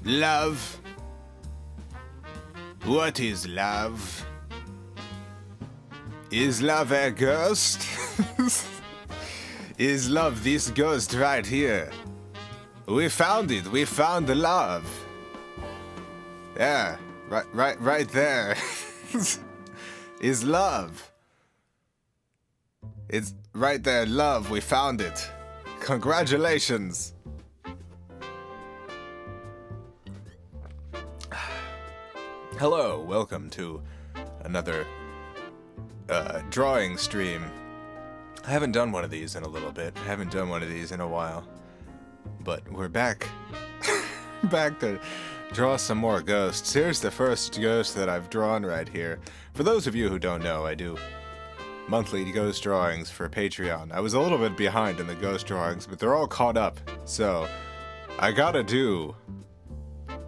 Love. What is love? Is love a ghost? Is love this ghost right here? We found it. We found the love. Yeah, right there. Is love. It's right there, love. We found it. Congratulations. Hello, welcome to another drawing stream. I haven't done one of these in a little bit. I haven't done one of these in a while. But we're back. Back to draw some more ghosts. Here's the first ghost that I've drawn right here. For those of you who don't know, I do monthly ghost drawings for Patreon. I was a little bit behind in the ghost drawings, but they're all caught up. So, I gotta do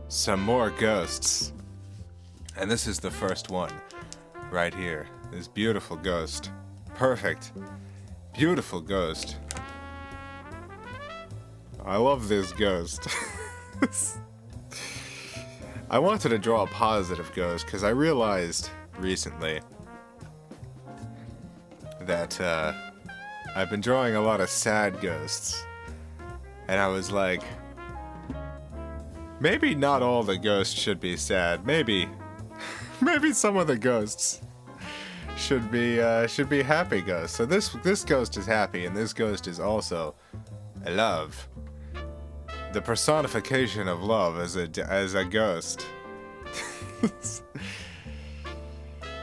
some more ghosts. And this is the first one, right here. This beautiful ghost. Perfect. Beautiful ghost. I love this ghost. I wanted to draw a positive ghost because I realized recently that I've been drawing a lot of sad ghosts. And I was like, maybe not all the ghosts should be sad. Maybe some of the ghosts should be happy ghosts. So this ghost is happy, and this ghost is also love. The personification of love as a ghost.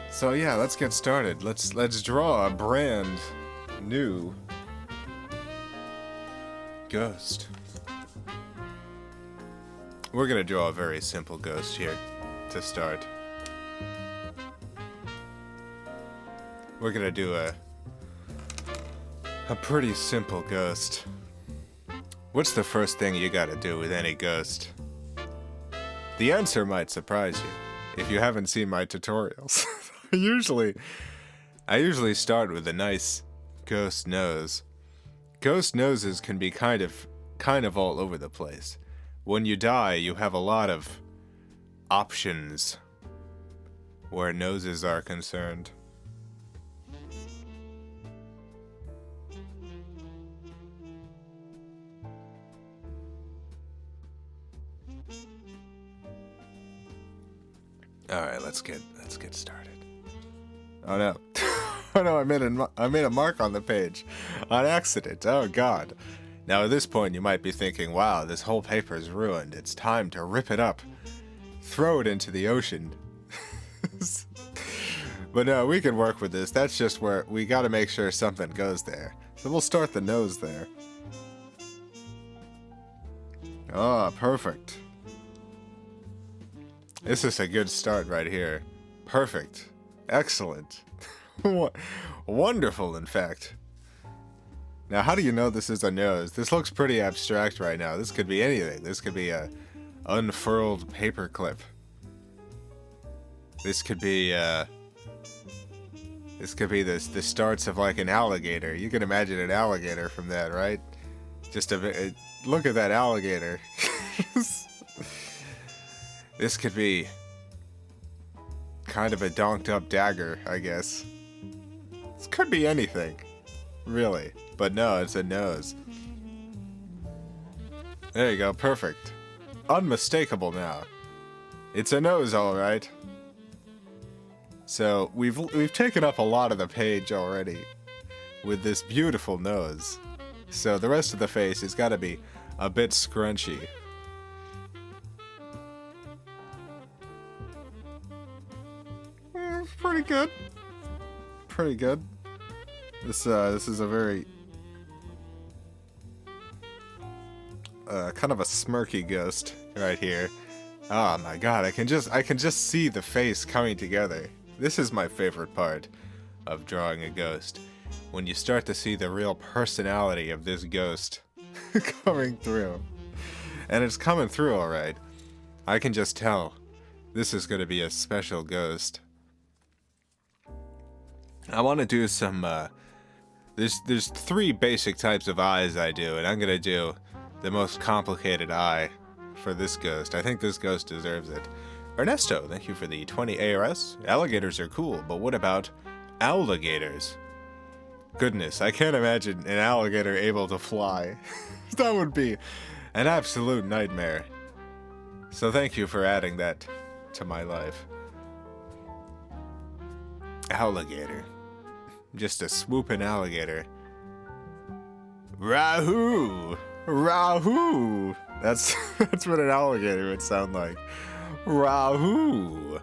So yeah, let's get started. Let's draw a brand new ghost. We're gonna draw a very simple ghost here to start. We're gonna do a pretty simple ghost. What's the first thing you gotta do with any ghost? The answer might surprise you if you haven't seen my tutorials. I usually start with a nice ghost nose. Ghost noses can be kind of all over the place. When you die, you have a lot of options where noses are concerned. All right, let's get started. Oh no. Oh no, I made a mark on the page on accident. Oh god. Now at this point you might be thinking, wow, this whole paper is ruined. It's time to rip it up. Throw it into the ocean. But no, we can work with this. That's just where we got to make sure something goes there. So we'll start the nose there. Ah, perfect. This is a good start right here. Perfect. Excellent. Wonderful, in fact. Now, how do you know this is a nose? This looks pretty abstract right now. This could be anything. This could be a unfurled paper clip. This could be the starts of like an alligator. You can imagine an alligator from that, right? Just look at that alligator. This could be kind of a donked up dagger, I guess. This could be anything, really. But no, it's a nose. There you go, perfect. Unmistakable now. It's a nose, alright. So, we've taken up a lot of the page already with this beautiful nose. So the rest of the face has got to be a bit scrunchy. Pretty good. Pretty good. This is a very kind of a smirky ghost right here. Oh my god, I can just see the face coming together. This is my favorite part of drawing a ghost. When you start to see the real personality of this ghost coming through. And it's coming through alright. I can just tell this is going to be a special ghost. I want to do some, there's three basic types of eyes I do, and I'm going to do the most complicated eye for this ghost. I think this ghost deserves it. Ernesto, thank you for the 20 ARS. Alligators are cool, but what about alligators? Goodness, I can't imagine an alligator able to fly. That would be an absolute nightmare. So thank you for adding that to my life. Alligator. Just a swooping alligator. Rahoo! Rahoo! That's what an alligator would sound like. Rahoo!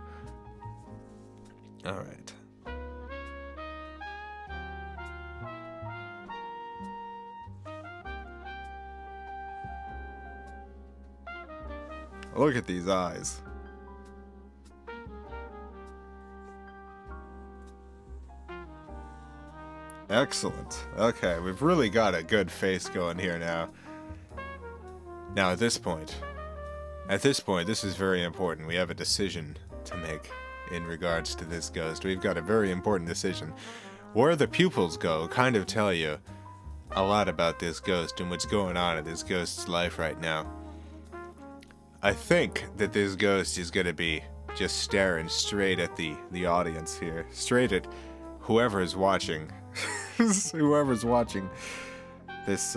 Alright. Look at these eyes. Excellent. Okay, we've really got a good face going here now. Now at this point, this is very important. We have a decision to make in regards to this ghost. We've got a very important decision. Where the pupils go kind of tell you a lot about this ghost and what's going on in this ghost's life right now. I think that this ghost is going to be just staring straight at the audience here. Straight at whoever is watching. Whoever's watching this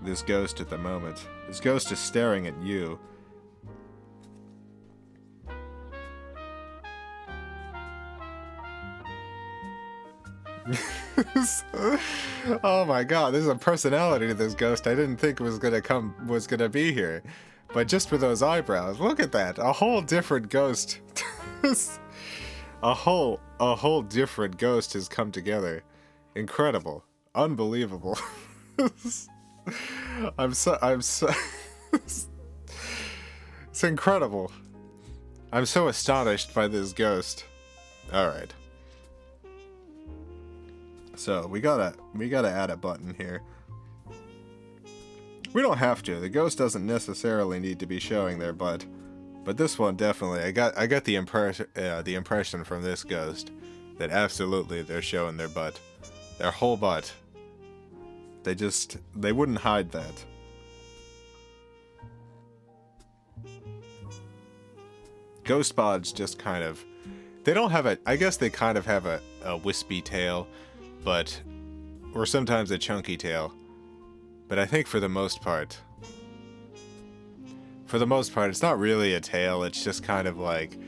this ghost at the moment. This ghost is staring at you. Oh my god, there's a personality to this ghost I didn't think was gonna be here. But just for those eyebrows, look at that. A whole different ghost. A whole different ghost has come together. Incredible. Unbelievable. I'm so it's incredible. I'm so astonished by this ghost. Alright. So we gotta add a button here. We don't have to. The ghost doesn't necessarily need to be showing their butt. But this one definitely, I got the impression from this ghost that absolutely they're showing their butt, their whole butt. They wouldn't hide that. Ghost bods just kind of, they don't have a, I guess they kind of have a wispy tail, but, or sometimes a chunky tail. But I think for the most part, it's not really a tail. It's just kind of like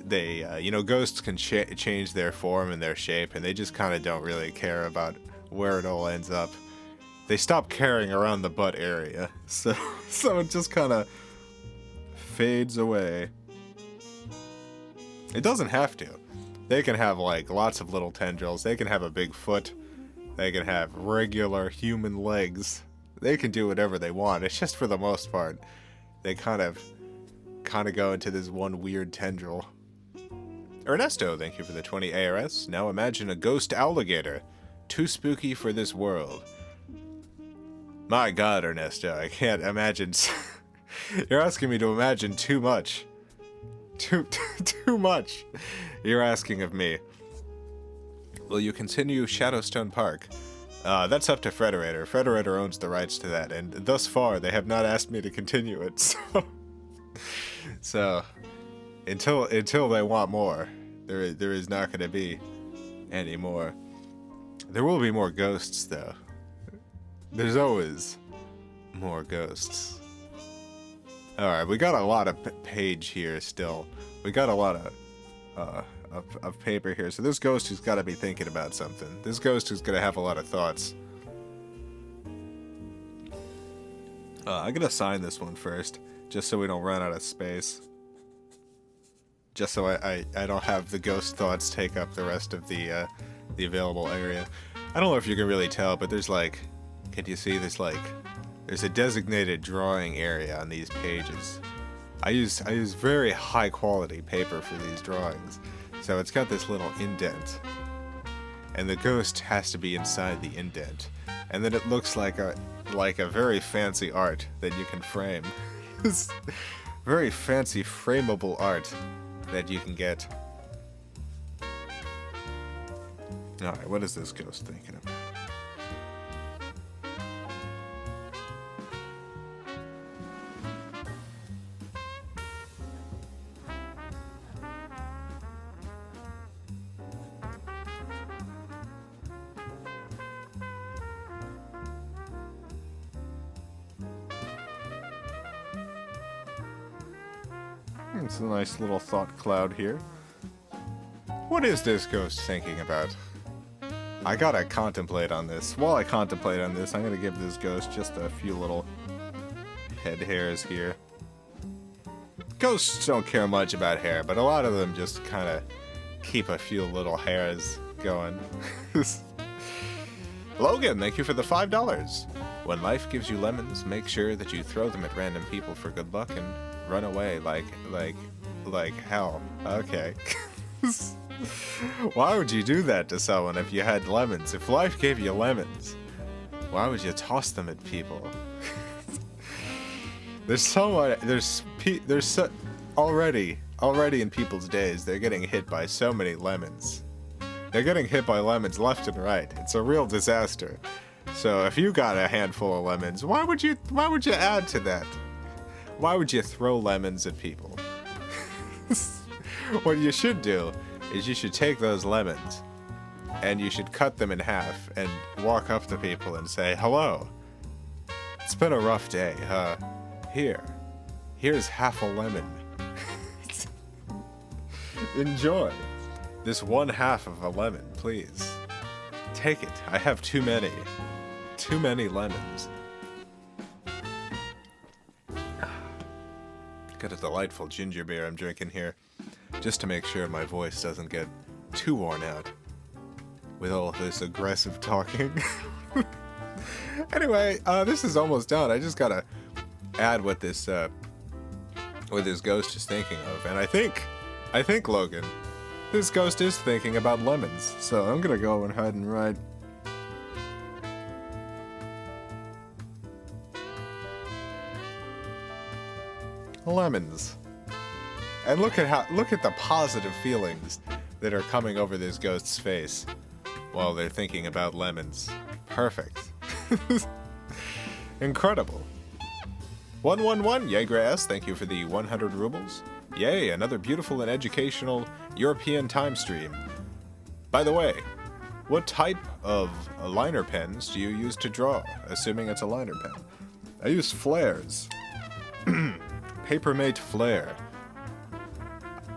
they, ghosts can change their form and their shape, and they just kind of don't really care about where it all ends up. They stop caring around the butt area, so it just kind of fades away. It doesn't have to. They can have like lots of little tendrils. They can have a big foot. They can have regular human legs. They can do whatever they want. It's just for the most part, they kind of go into this one weird tendril. Ernesto, thank you for the 20 ARS. Now imagine a ghost alligator. Too spooky for this world. My god, Ernesto, I can't imagine. You're asking me to imagine too much. Too much. You're asking of me. Will you continue Shadowstone Park? That's up to Frederator. Frederator owns the rights to that, and thus far they have not asked me to continue it. So until they want more, there is not going to be any more. There will be more ghosts, though. There's always more ghosts. Alright, we got a lot of page here still. We got a lot of paper here. So this ghost who's got to be thinking about something. This ghost who's going to have a lot of thoughts. I'm going to sign this one first, just so we don't run out of space. Just so I don't have the ghost thoughts take up the rest of the available area. I don't know if you can really tell, but there's like, can you see there's like, there's a designated drawing area on these pages. I use very high quality paper for these drawings, so it's got this little indent, and the ghost has to be inside the indent, and then it looks like a very fancy art that you can frame. It's very fancy frameable art that you can get. Alright, what is this ghost thinking about? It's a nice little thought cloud here. What is this ghost thinking about? I gotta contemplate on this. While I contemplate on this, I'm gonna give this ghost just a few little head hairs here. Ghosts don't care much about hair, but a lot of them just kind of keep a few little hairs going. Logan, thank you for the $5. When life gives you lemons, make sure that you throw them at random people for good luck and run away like hell. Okay. Why would you do that to someone if you had lemons? If life gave you lemons, why would you toss them at people? Already in people's days, they're getting hit by so many lemons. They're getting hit by lemons left and right. It's a real disaster. So if you got a handful of lemons, why would you add to that? Why would you throw lemons at people? What you should do is you should take those lemons and you should cut them in half and walk up to people and say, "Hello. It's been a rough day, huh? Here's half a lemon. Enjoy this one half of a lemon, please. Take it. I have too many. Too many lemons." Got a delightful ginger beer I'm drinking here, just to make sure my voice doesn't get too worn out with all this aggressive talking. Anyway, this is almost done. I just gotta add what this ghost is thinking of, and I think Logan, this ghost is thinking about lemons. So I'm gonna go ahead and write lemons. And look at the positive feelings that are coming over this ghost's face while they're thinking about lemons. Perfect. Incredible. 111, yay grass, thank you for the 100 rubles. Yay, another beautiful and educational European time stream. By the way, what type of liner pens do you use to draw, assuming it's a liner pen? I use flares. Papermate flare.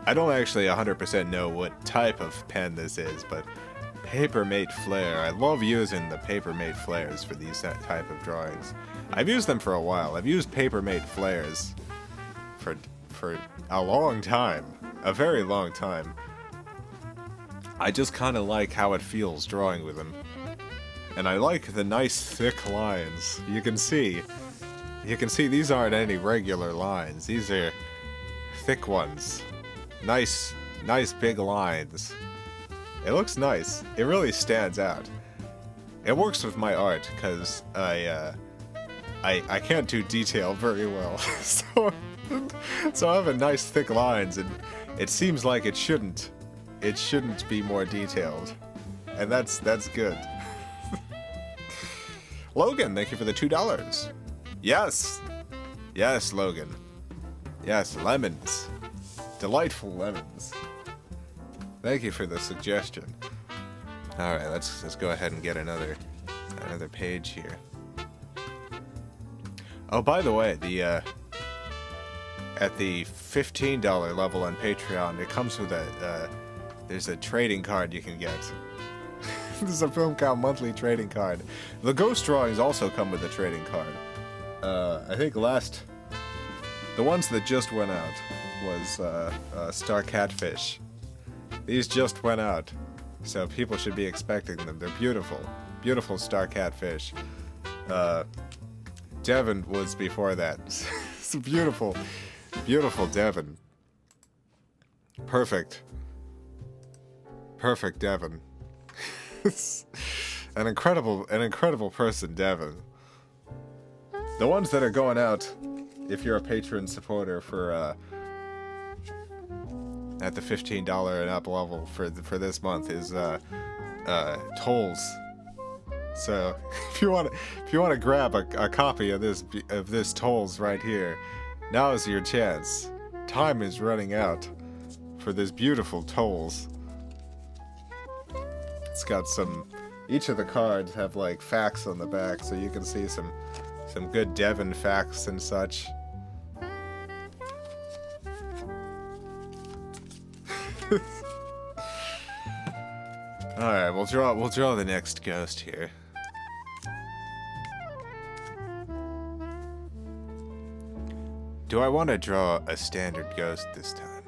I don't actually 100% know what type of pen this is, but Papermate flare. I love using the Papermate flares for these type of drawings. I've used them for a while. I've used Papermate flares for a long time. A very long time. I just kind of like how it feels drawing with them. And I like the nice thick lines. You can see these aren't any regular lines. These are thick ones. Nice big lines. It looks nice. It really stands out. It works with my art because I can't do detail very well. So I have a nice thick lines, and it seems like it shouldn't be more detailed. And that's good. Logan, thank you for the $2. Yes, Logan. Yes, lemons. Delightful lemons. Thank you for the suggestion. All right, let's go ahead and get another page here. Oh, by the way, at the $15 level on Patreon, it comes with there's a trading card you can get. This is a FilmCow monthly trading card. The ghost drawings also come with a trading card. I think the ones that just went out was Star Catfish. These just went out, so people should be expecting them. They're beautiful, beautiful Star Catfish. Devon was before that. It's beautiful, beautiful Devon. Perfect Devon. An incredible person, Devon. The ones that are going out, if you're a patron supporter for at the $15 and up level for this month, is tolls. So if you want to grab a copy of this tolls right here, now is your chance. Time is running out for this beautiful tolls. It's got each of the cards have like facts on the back, so you can see some good Devon facts and such. Alright, we'll draw the next ghost here. Do I want to draw a standard ghost this time?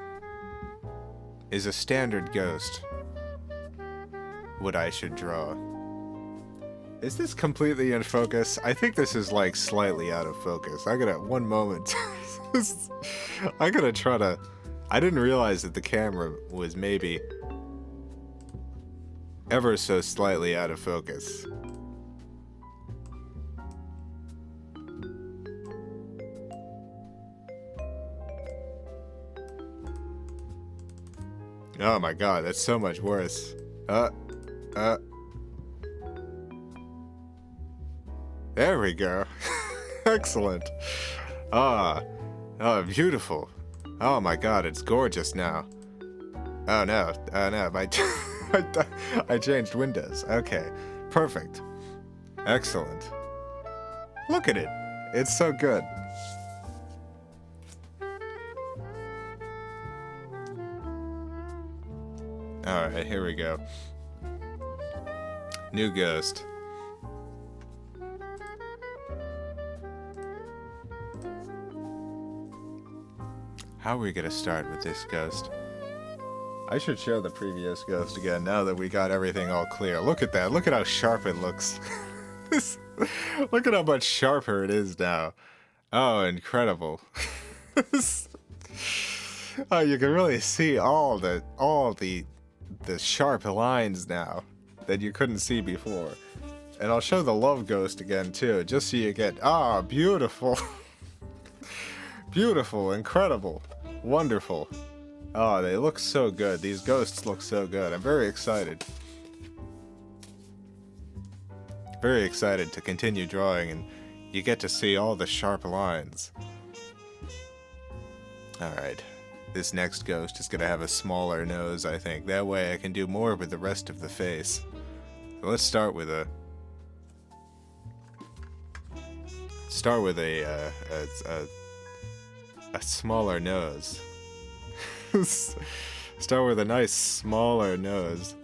Is a standard ghost what I should draw? Is this completely in focus? I think this is like slightly out of focus. I gotta, one moment. I gotta try to... I didn't realize that the camera was maybe ever so slightly out of focus. Oh my god, that's so much worse. There we go. Excellent. Oh, beautiful. Oh my god, it's gorgeous now. Oh no, I changed windows. Okay, perfect. Excellent. Look at it. It's so good. Alright, here we go. New ghost. How are we gonna start with this ghost? I should show the previous ghost again now that we got everything all clear. Look at that. Look at how sharp it looks. Look at how much sharper it is now. Oh, incredible. Oh, you can really see all the sharp lines now that you couldn't see before. And I'll show the love ghost again too, just so you get, beautiful. Beautiful, incredible, wonderful. Oh, they look so good. These ghosts look so good. I'm very excited. Very excited to continue drawing, and you get to see all the sharp lines. Alright. This next ghost is going to have a smaller nose, I think. That way I can do more with the rest of the face. So let's start with a... a smaller nose. Start with a nice smaller nose.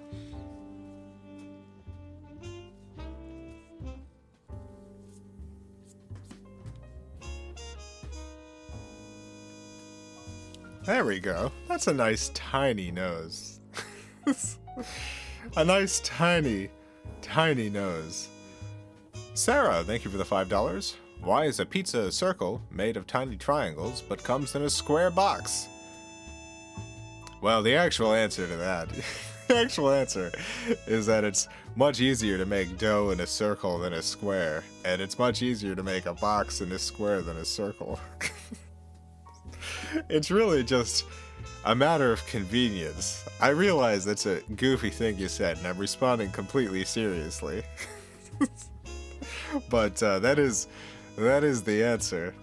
There we go. That's a nice tiny nose. A nice tiny nose. Sarah, thank you for the $5. Why is a pizza a circle made of tiny triangles but comes in a square box? Well, the actual answer to that, the actual answer is that it's much easier to make dough in a circle than a square, and it's much easier to make a box in a square than a circle. It's really just a matter of convenience. I realize that's a goofy thing you said, and I'm responding completely seriously. But that is the answer.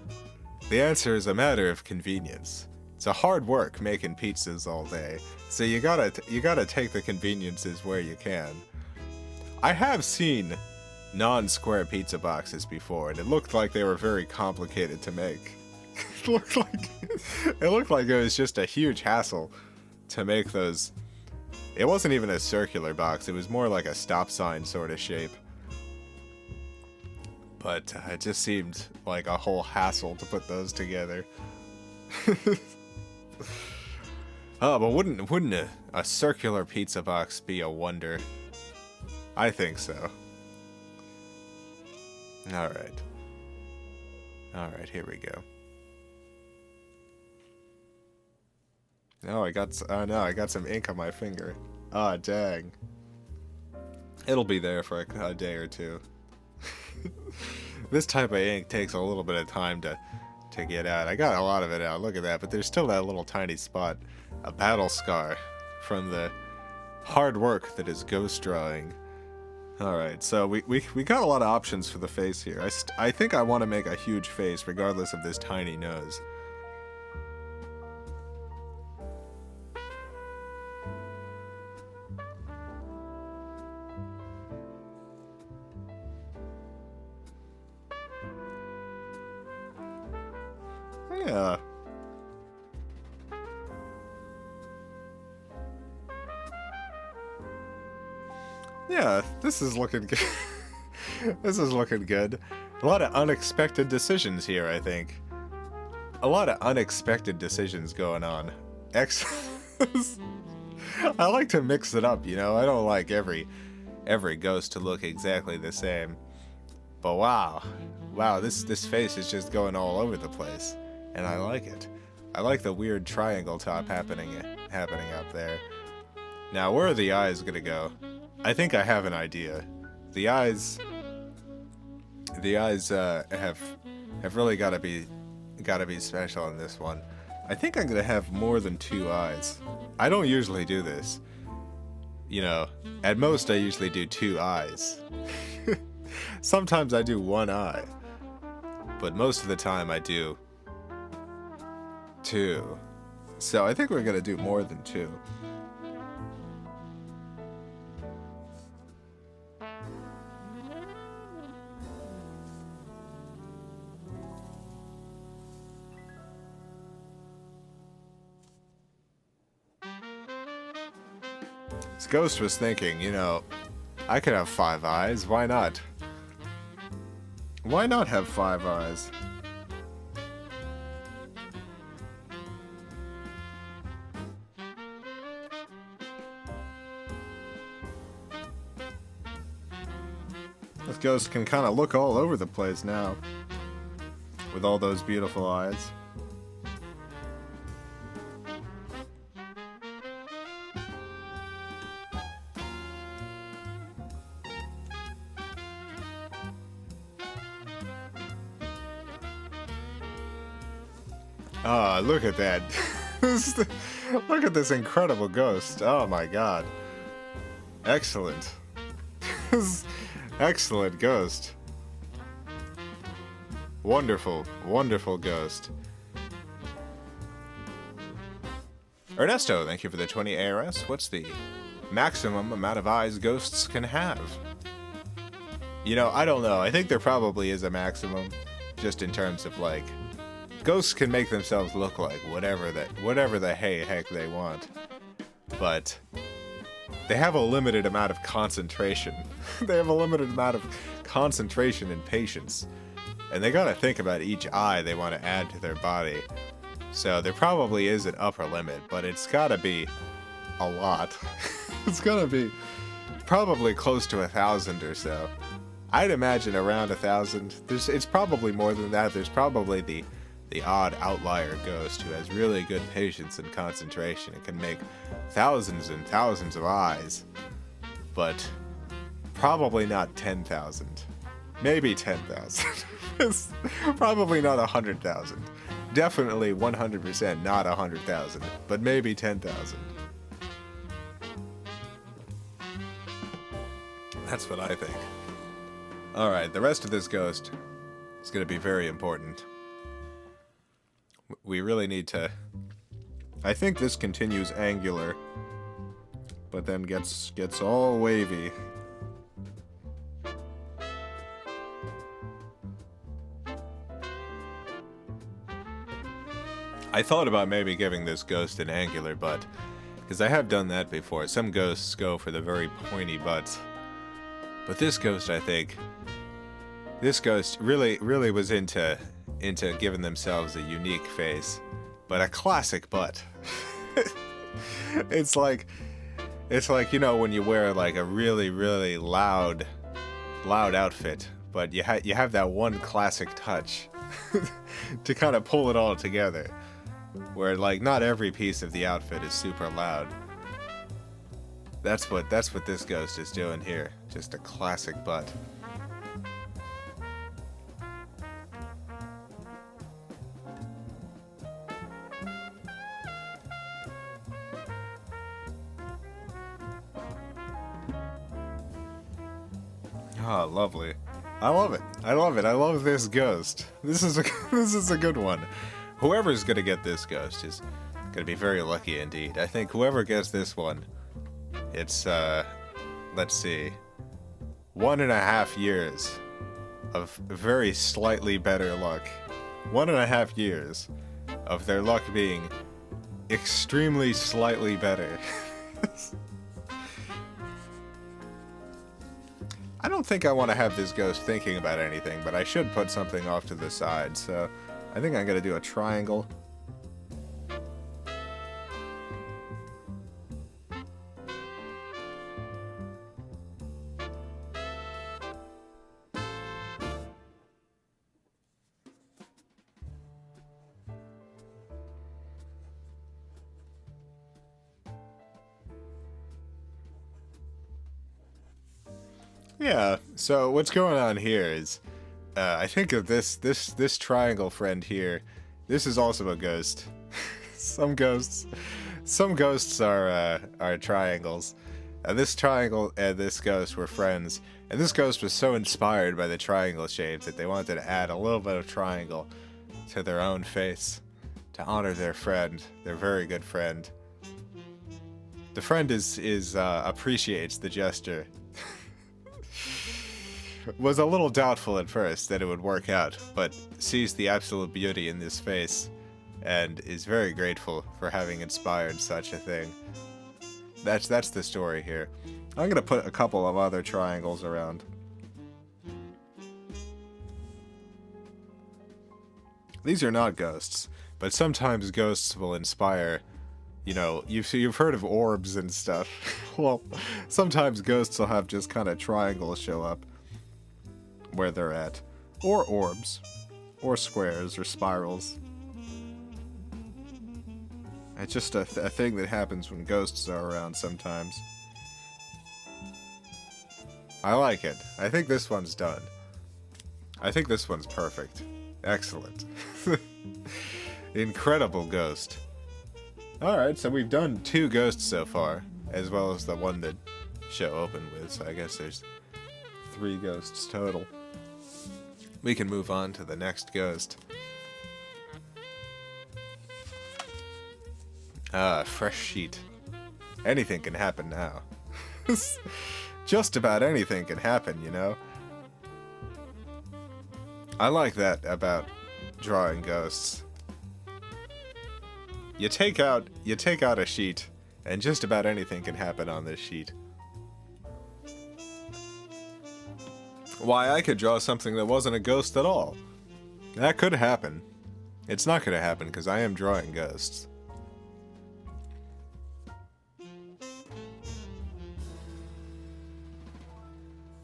The answer is a matter of convenience. It's a hard work making pizzas all day, so you gotta take the conveniences where you can. I have seen non-square pizza boxes before, and it looked like they were very complicated to make. It looked like it was just a huge hassle to make those. It wasn't even a circular box, it was more like a stop sign sort of shape. But it just seemed like a whole hassle to put those together. Oh, but wouldn't a circular pizza box be a wonder? I think so. Alright. Alright, here we go. Oh, I got some ink on my finger. Ah, dang. It'll be there for a day or two. This type of ink takes a little bit of time to get out. I got a lot of it out, look at that, but there's still that little tiny spot, a battle scar from the hard work that is ghost drawing. Alright, so we got a lot of options for the face here. I think I want to make a huge face regardless of this tiny nose. Yeah. Yeah, this is looking good. This is looking good. A lot of unexpected decisions here, I think. A lot of unexpected decisions going on. I like to mix it up, you know? I don't like every ghost to look exactly the same. But wow. Wow, this face is just going all over the place. And I like it. I like the weird triangle top happening up there. Now, where are the eyes gonna go? I think I have an idea. The eyes have really gotta be special in this one. I think I'm gonna have more than 2 eyes. I don't usually do this. You know, at most I usually do 2 eyes. Sometimes I do 1 eye. But most of the time I do 2. So I think we're gonna do more than 2. This ghost was thinking, you know, I could have 5 eyes, why not? Why not have 5 eyes? This ghost can kind of look all over the place now, with all those beautiful eyes. Ah, look at that. Look at this incredible ghost. Oh my god. Excellent. Excellent ghost. Wonderful, wonderful ghost. Ernesto, thank you for the 20 ARS. What's the maximum amount of eyes ghosts can have? You know, I don't know. I think there probably is a maximum, just in terms of, like, ghosts can make themselves look like whatever the heck they want. But they have a limited amount of concentration. They have a limited amount of concentration and patience. And they gotta think about each eye they want to add to their body. So there probably is an upper limit, but it's gotta be a lot. It's gonna be probably close to 1,000 or so. I'd imagine around 1,000. It's probably more than that. There's probably the odd outlier ghost who has really good patience and concentration and can make thousands and thousands of eyes. But probably not 10,000. Maybe 10,000. It's probably not 100,000. Definitely 100% not 100,000, but maybe 10,000. That's what I think. Alright, the rest of this ghost is going to be very important. We really need to... I think this continues angular, but then gets all wavy. I thought about maybe giving this ghost an angular butt, because I have done that before. Some ghosts go for the very pointy butts. But this ghost, I think... This ghost really was into giving themselves a unique face, but a classic butt. It's like, you know, when you wear like a really loud outfit, but you have that one classic touch to kind of pull it all together, where like not every piece of the outfit is super loud. That's what this ghost is doing here. Just a classic butt. Ah, lovely. I love it. I love it. I love this ghost. This is a good one. Whoever's gonna get this ghost is gonna be very lucky indeed. I think whoever gets this one, it's let's see, 1.5 years of very slightly better luck. 1.5 years of their luck being extremely slightly better. I don't think I want to have this ghost thinking about anything, but I should put something off to the side, so I think I'm going to do a triangle. Yeah, so what's going on here is, I think of this triangle friend here. This is also a ghost. some ghosts are triangles. This triangle and this ghost were friends, and this ghost was so inspired by the triangle shapes that they wanted to add a little bit of triangle to their own face to honor their friend, their very good friend. The friend appreciates the gesture. Was a little doubtful at first that it would work out, but sees the absolute beauty in this face and is very grateful for having inspired such a thing. That's the story here. I'm gonna put a couple of other triangles around. These are not ghosts, but sometimes ghosts will inspire. You know, you've heard of orbs and stuff. Well, sometimes ghosts will have just kind of triangles show up where they're at, or orbs, or squares, or spirals. It's just a thing that happens when ghosts are around sometimes. I like it. I think this one's done. I think this one's perfect. Excellent. Incredible ghost. Alright, so we've done 2 ghosts so far, as well as the one that show opened with, so I guess there's 3 ghosts total. We can move on to the next ghost. Fresh sheet. Anything can happen now. Just about anything can happen, you know? I like that about drawing ghosts. You take out a sheet, and just about anything can happen on this sheet. Why, I could draw something that wasn't a ghost at all. That could happen. It's not going to happen because I am drawing ghosts.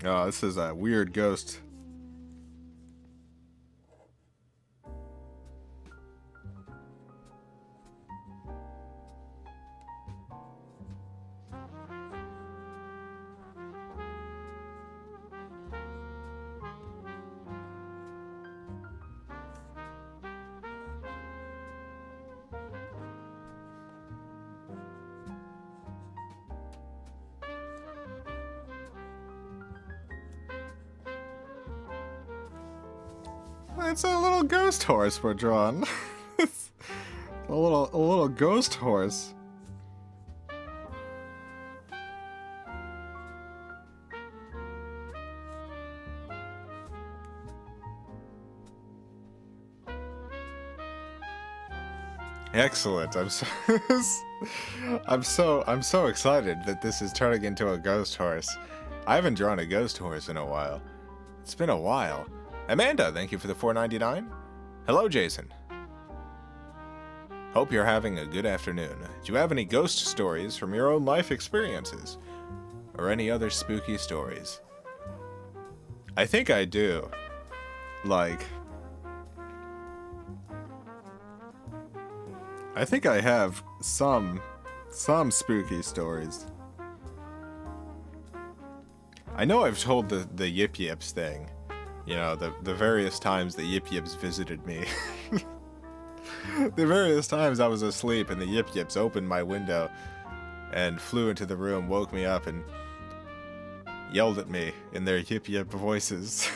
Oh, this is a weird ghost. It's a little ghost horse we're drawing. a little ghost horse. Excellent. I'm so excited that this is turning into a ghost horse. I haven't drawn a ghost horse in a while. It's been a while. Amanda, thank you for the $4.99. Hello, Jason. Hope you're having a good afternoon. Do you have any ghost stories from your own life experiences? Or any other spooky stories? I think I do. Like, I think I have some spooky stories. I know I've told the Yip Yips thing. You know, the various times the Yip Yips visited me. The various times I was asleep and the Yip Yips opened my window and flew into the room, woke me up, and yelled at me in their Yip Yip voices.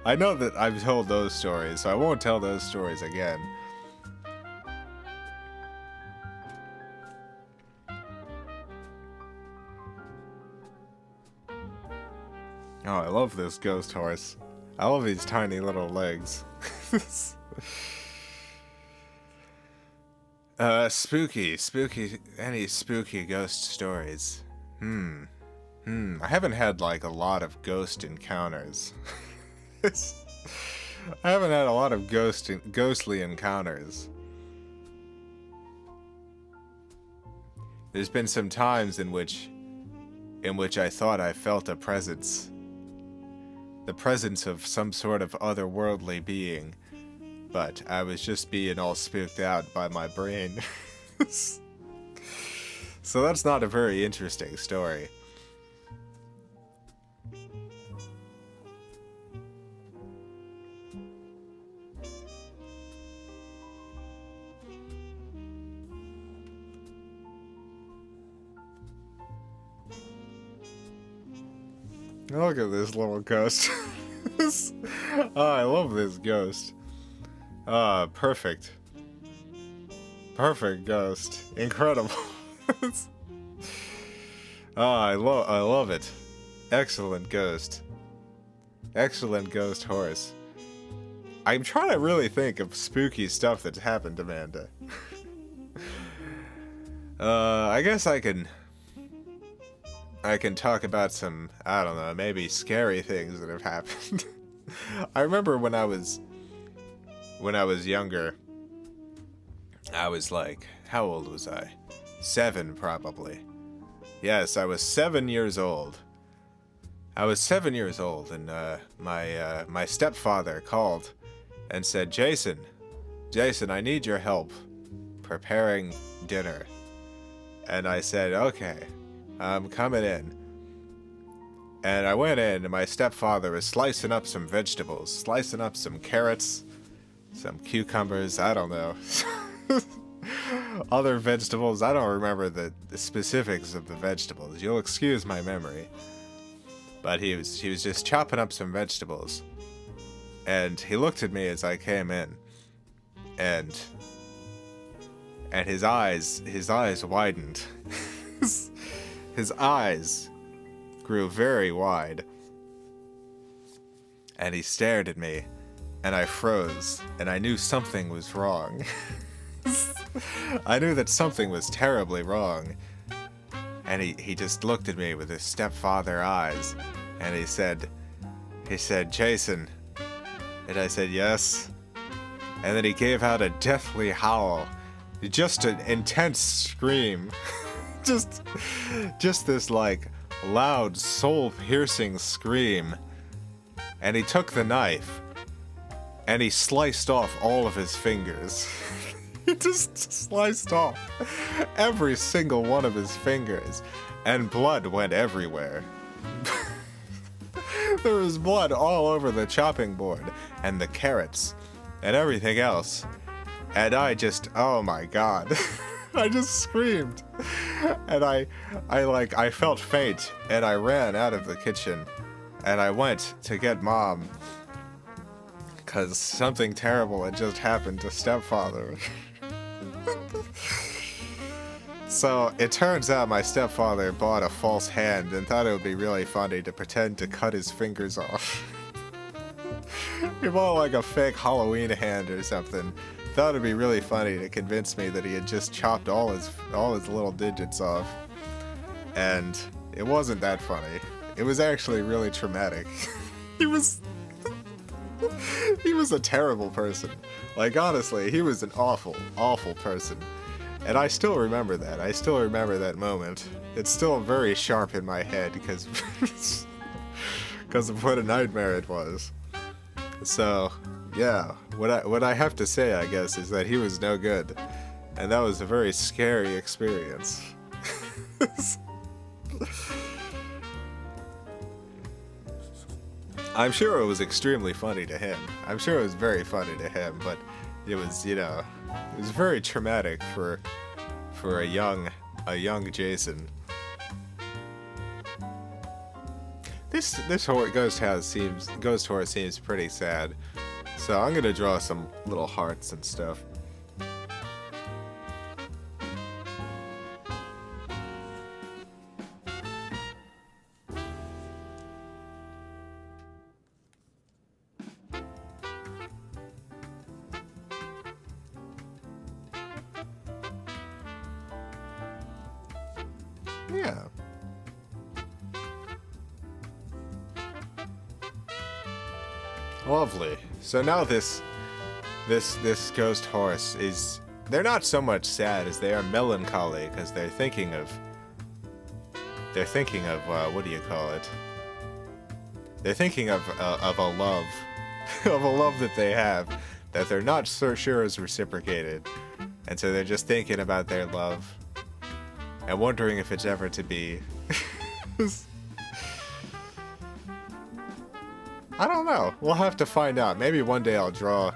I know that I've told those stories, so I won't tell those stories again. Oh, I love this ghost horse. I love these tiny little legs. Spooky, any spooky ghost stories? I haven't had like a lot of ghost encounters. I haven't had a lot of ghostly encounters. There's been some times in which I thought I felt a presence. The presence of some sort of otherworldly being. But I was just being all spooked out by my brain. So that's not a very interesting story. Look at this little ghost. Oh, I love this ghost. Ah, perfect. Perfect ghost. Incredible. Ah, I love it. Excellent ghost. Excellent ghost horse. I'm trying to really think of spooky stuff that's happened, Amanda. I guess I can talk about some, I don't know, maybe scary things that have happened. I remember when I was younger, I was like, how old was I? 7, probably. Yes, I was 7 years old. I was 7 years old, and my stepfather called and said, Jason, I need your help preparing dinner. And I said, okay, I'm coming in. And I went in, and my stepfather was slicing up some vegetables, slicing up some carrots, some cucumbers, I don't know. Other vegetables, I don't remember the specifics of the vegetables. You'll excuse my memory. But he was just chopping up some vegetables. And he looked at me as I came in. And his eyes widened. His eyes grew very wide. And he stared at me, and I froze, and I knew something was wrong. I knew that something was terribly wrong. And he just looked at me with his stepfather eyes, and he said, Jason. And I said, yes. And then he gave out a deathly howl. Just an intense scream. just this, like, loud, soul-piercing scream. And he took the knife, and he sliced off all of his fingers. He just sliced off every single one of his fingers, and blood went everywhere. There was blood all over the chopping board, and the carrots, and everything else. And I just, oh my god. I just screamed. And I felt faint, and I ran out of the kitchen, and I went to get Mom, because something terrible had just happened to stepfather. So it turns out my stepfather bought a false hand and thought it would be really funny to pretend to cut his fingers off. He bought like a fake Halloween hand or something. Thought it'd be really funny to convince me that he had just chopped all his little digits off. And it wasn't that funny. It was actually really traumatic. He was a terrible person. Like, honestly, he was an awful, awful person. And I still remember that. I still remember that moment. It's still very sharp in my head because of what a nightmare it was. So, yeah, what I have to say, I guess, is that he was no good. And that was a very scary experience. I'm sure it was extremely funny to him. I'm sure it was very funny to him, but it was, it was very traumatic for a young Jason. This ghost horse seems pretty sad, so I'm gonna draw some little hearts and stuff. Yeah. Lovely. So now this ghost horse is... They're not so much sad as they are melancholy, because they're thinking of... what do you call it? They're thinking of a love. of a love that they have, that they're not so sure is reciprocated. And so they're just thinking about their love. And wondering if it's ever to be. I don't know. We'll have to find out. Maybe one day I'll draw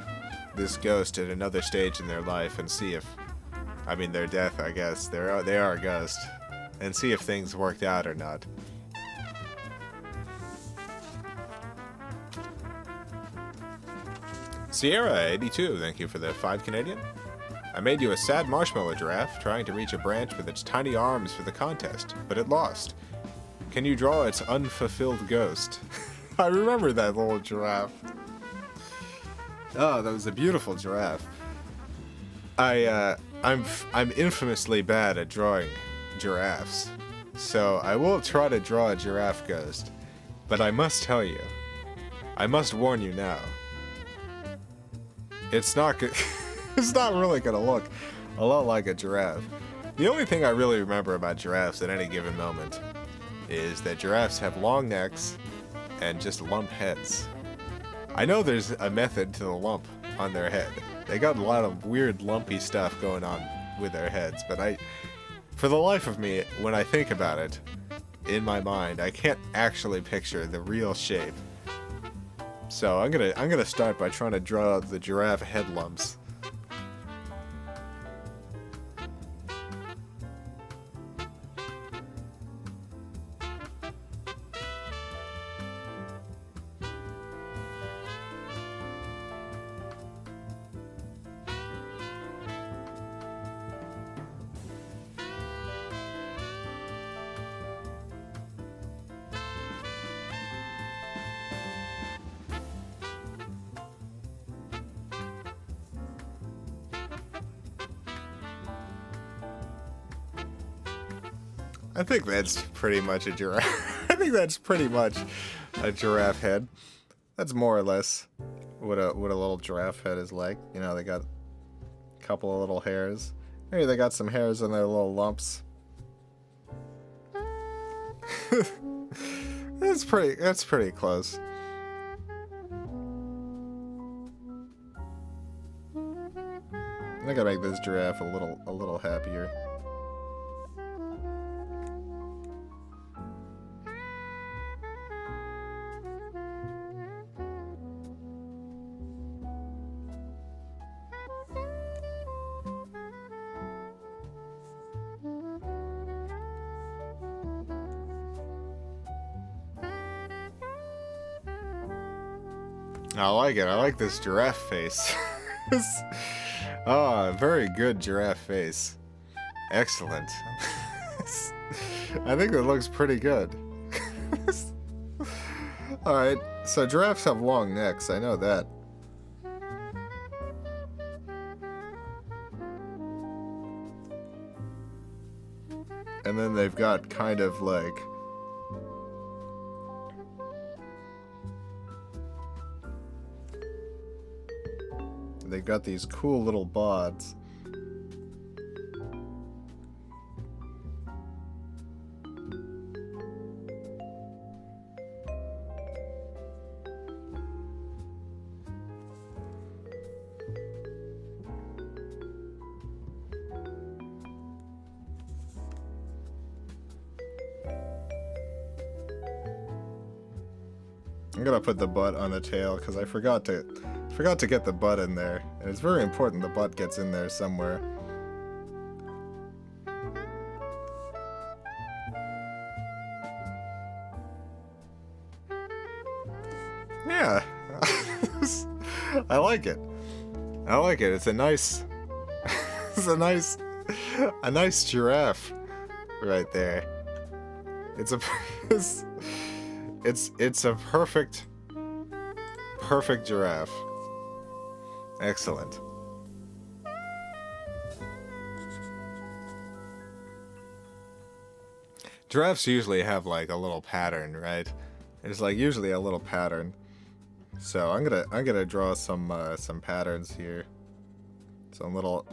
this ghost at another stage in their life and see if... I mean, their death, I guess. They are a ghost. And see if things worked out or not. Sierra82, thank you for the 5 Canadian. I made you a sad marshmallow giraffe trying to reach a branch with its tiny arms for the contest, but it lost. Can you draw its unfulfilled ghost? I remember that little giraffe. Oh, that was a beautiful giraffe. I'm infamously bad at drawing giraffes, so I will try to draw a giraffe ghost. But I must tell you, I must warn you now. It's not good. It's not really gonna look a lot like a giraffe. The only thing I really remember about giraffes at any given moment is that giraffes have long necks and just lump heads. I know there's a method to the lump on their head. They got a lot of weird lumpy stuff going on with their heads, but for the life of me, when I think about it, in my mind, I can't actually picture the real shape. So I'm gonna start by trying to draw the giraffe head lumps. I think that's pretty much a giraffe. I think that's pretty much a giraffe head. That's more or less what a little giraffe head is like. You know, they got a couple of little hairs. Maybe they got some hairs in their little lumps. That's pretty close. I gotta make this giraffe a little happier. I like it. I like this giraffe face. Ah, very good giraffe face. Excellent. I think it looks pretty good. Alright, so giraffes have long necks. I know that. And then they've got kind of like... They've got these cool little bods. I'm gonna put the butt on the tail because I forgot to get the butt in there, and it's very important the butt gets in there somewhere. Yeah, I like it. I like it. It's a nice, a nice giraffe right there. It's a, it's a perfect giraffe. Excellent. Giraffes usually have like a little pattern, right? There's like usually a little pattern. So I'm gonna draw some patterns here. Some little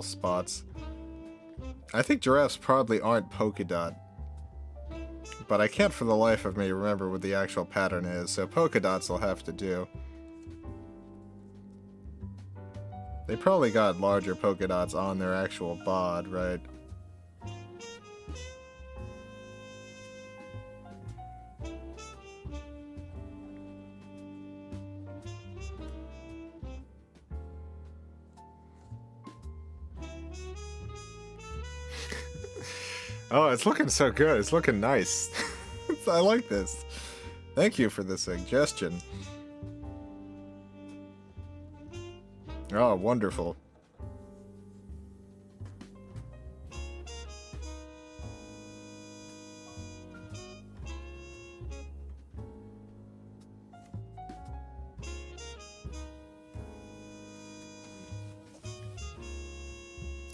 spots. I think giraffes probably aren't polka dot, but I can't for the life of me remember what the actual pattern is, so polka dots will have to do. They probably got larger polka dots on their actual bod, right? Oh, it's looking so good. It's looking nice. I like this. Thank you for the suggestion. Oh, wonderful.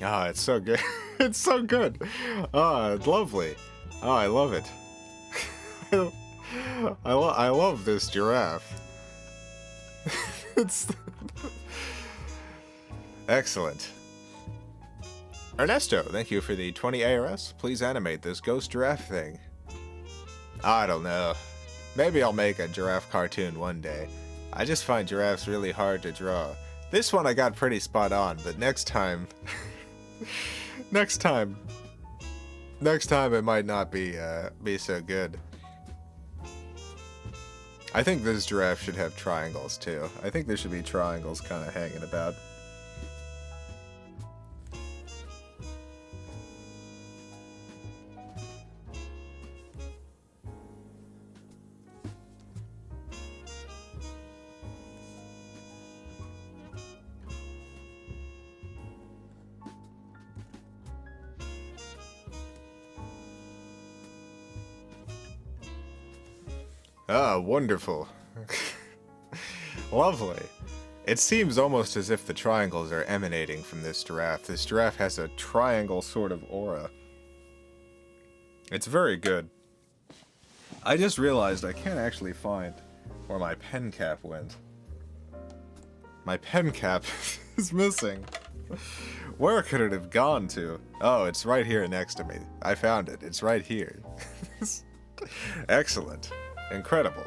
Ah, it's so good. It's so good. Ah, it's lovely. Oh, I love it. I love this giraffe. It's excellent. Ernesto, thank you for the 20 ARS. Please animate this ghost giraffe thing. I don't know. Maybe I'll make a giraffe cartoon one day. I just find giraffes really hard to draw. This one I got pretty spot on, but next time... next time it might not be so good. I think this giraffe should have triangles too. I think there should be triangles kind of hanging about. Ah, wonderful. Lovely. It seems almost as if the triangles are emanating from this giraffe. This giraffe has a triangle sort of aura. It's very good. I just realized I can't actually find where my pen cap went. My pen cap is missing. Where could it have gone to? Oh, it's right here next to me. I found it. It's right here. Excellent. Incredible.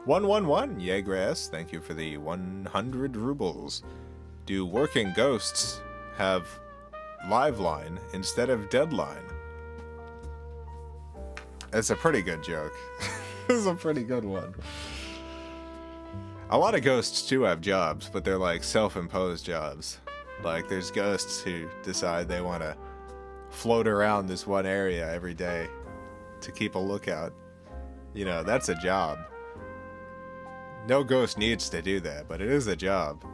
111, Yegras, thank you for the 100 rubles. Do working ghosts have live line instead of deadline? It's a pretty good joke. It's a pretty good one. A lot of ghosts do have jobs, but they're like self-imposed jobs. Like there's ghosts who decide they want to float around this one area every day to keep a lookout. You know, that's a job. No ghost needs to do that, but it is a job.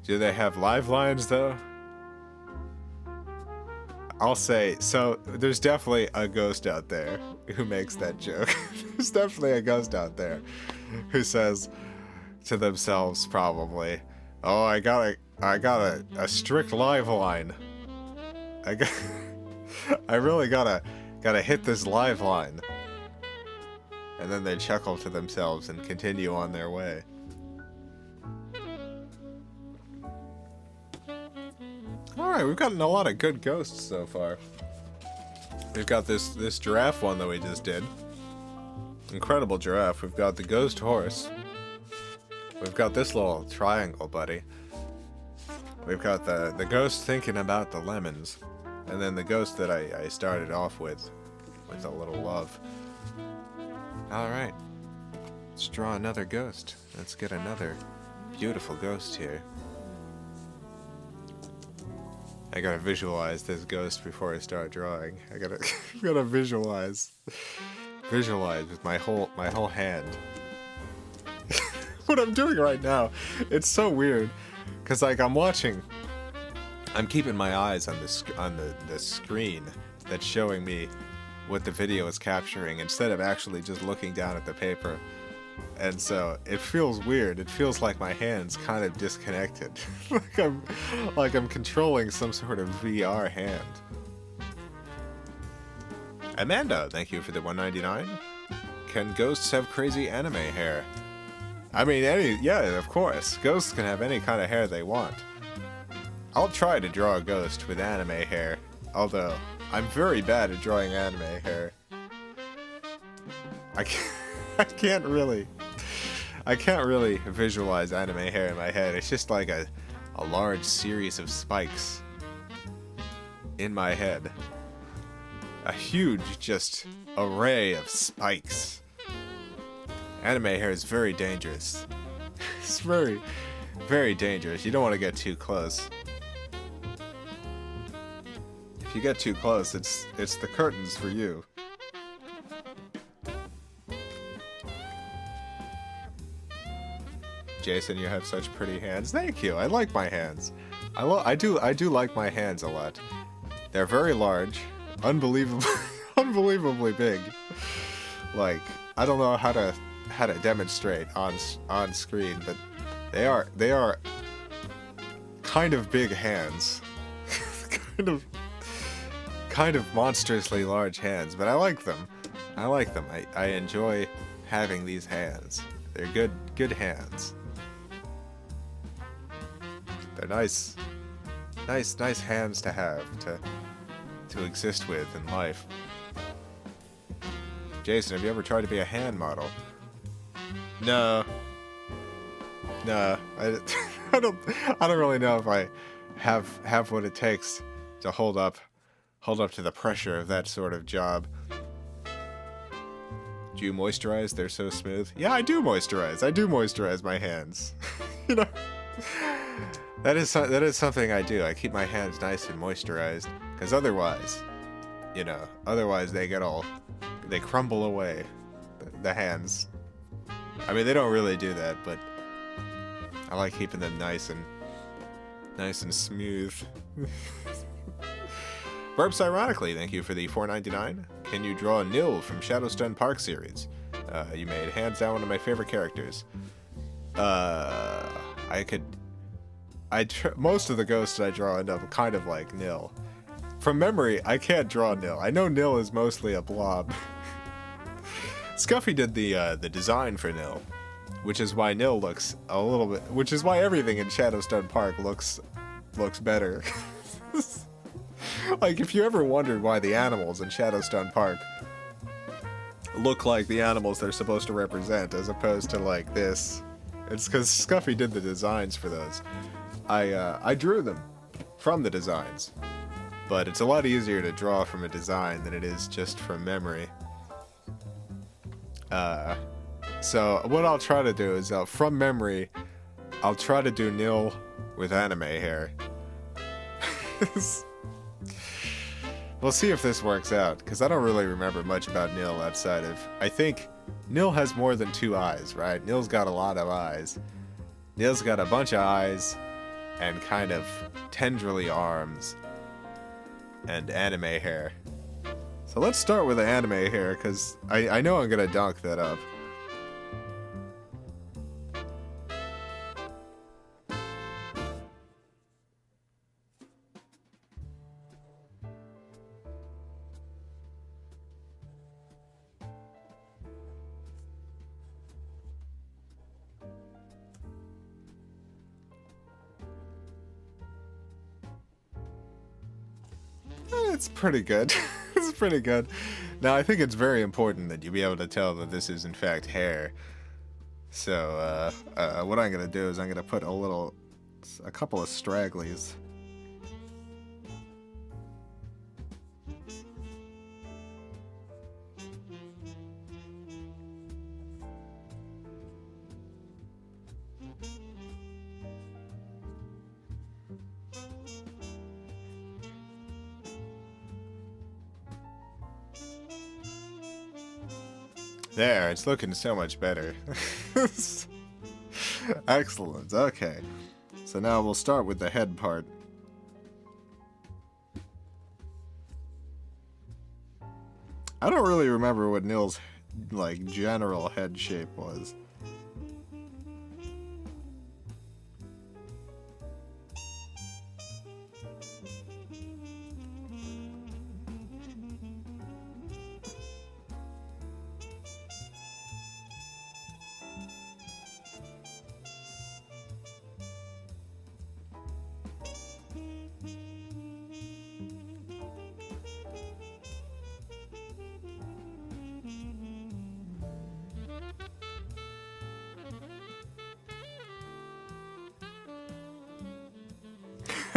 Do they have live lines, though? I'll say, so there's definitely a ghost out there who makes that joke. There's definitely a ghost out there who says to themselves, probably, oh, I got a strict live line. I really gotta hit this live line. And then they chuckle to themselves and continue on their way. Alright, we've gotten a lot of good ghosts so far. We've got this giraffe one that we just did. Incredible giraffe. We've got the ghost horse. We've got this little triangle buddy. We've got the ghost thinking about the lemons. And then the ghost that I started off with a little love. Alright, let's draw another ghost. Let's get another beautiful ghost here. I gotta visualize this ghost before I start drawing. I gotta visualize with my whole hand. What I'm doing right now, it's so weird, cause like I'm keeping my eyes on the screen that's showing me what the video is capturing instead of actually just looking down at the paper. And so it feels weird. It feels like my hand's kind of disconnected. like I'm controlling some sort of VR hand. Amanda, thank you for the 199. Can ghosts have crazy anime hair? I mean, yeah, of course. Ghosts can have any kind of hair they want. I'll try to draw a ghost with anime hair, although I'm very bad at drawing anime hair. I can't really visualize anime hair in my head. It's just like a large series of spikes in my head. A huge, just, array of spikes. Anime hair is very dangerous. It's very, very dangerous. You don't want to get too close. If you get too close, it's the curtains for you. Jason, you have such pretty hands. Thank you. I like my hands. I do like my hands a lot. They're very large, unbelievably big. Like, I don't know how to demonstrate on screen, but they are kind of big hands. kind of monstrously large hands, but I like them. I enjoy having these hands. They're good hands. They're nice hands to have, to exist with in life. Jason, have you ever tried to be a hand model? No. I don't really know if I have what it takes to hold up to the pressure of that sort of job. Do you moisturize? They're so smooth. Yeah, I do moisturize. I do moisturize my hands. You know, that is something I do. I keep my hands nice and moisturized, because otherwise they crumble away. The hands. I mean, they don't really do that, but I like keeping them nice and smooth. Burps ironically, thank you for the 4.99. Can you draw Nil from Shadowstone Park series? You made hands down one of my favorite characters. Most of the ghosts I draw end up kind of like Nil. From memory, I can't draw Nil. I know Nil is mostly a blob. Scuffy did the design for Nil, which is why Nil looks a little bit. Which is why everything in Shadowstone Park looks better. Like, if you ever wondered why the animals in Shadowstone Park look like the animals they're supposed to represent, as opposed to like this, it's because Scuffy did the designs for those. I drew them from the designs, but it's a lot easier to draw from a design than it is just from memory. So what I'll try to do is, from memory, I'll try to do Nil with anime hair. We'll see if this works out, because I don't really remember much about Nil outside of... I think Nil has more than 2 eyes, right? Nil's got a lot of eyes. Nil's got a bunch of eyes, and kind of tendrily arms, and anime hair. So let's start with the anime hair, because I know I'm going to dunk that up. It's pretty good. It's pretty good. Now, I think it's very important that you be able to tell that this is, in fact, hair. So, what I'm going to do is I'm going to put a couple of stragglies. There, it's looking so much better. Excellent, okay. So now we'll start with the head part. I don't really remember what Nil's, like, general head shape was.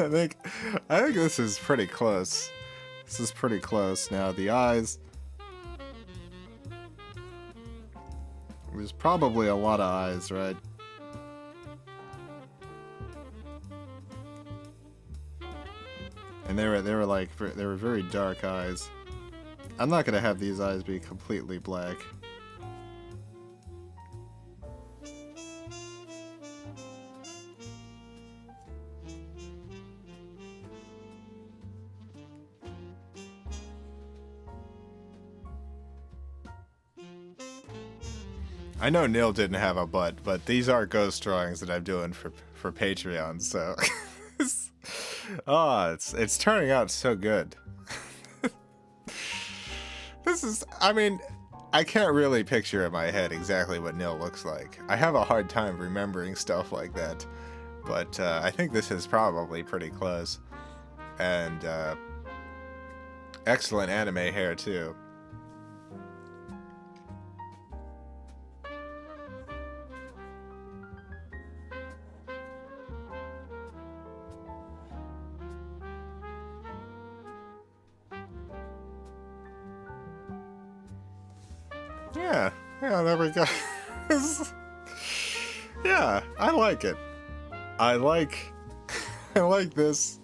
I think this is pretty close. This is pretty close. Now the eyes. There's probably a lot of eyes, right? And they were like they were very dark eyes. I'm not gonna have these eyes be completely black. I know Neil didn't have a butt, but these are ghost drawings that I'm doing for Patreon, so it's turning out so good. This is, I mean, I can't really picture in my head exactly what Neil looks like. I have a hard time remembering stuff like that, but I think this is probably pretty close. And excellent anime hair too. Yeah, there we go. Yeah, I like it. I like this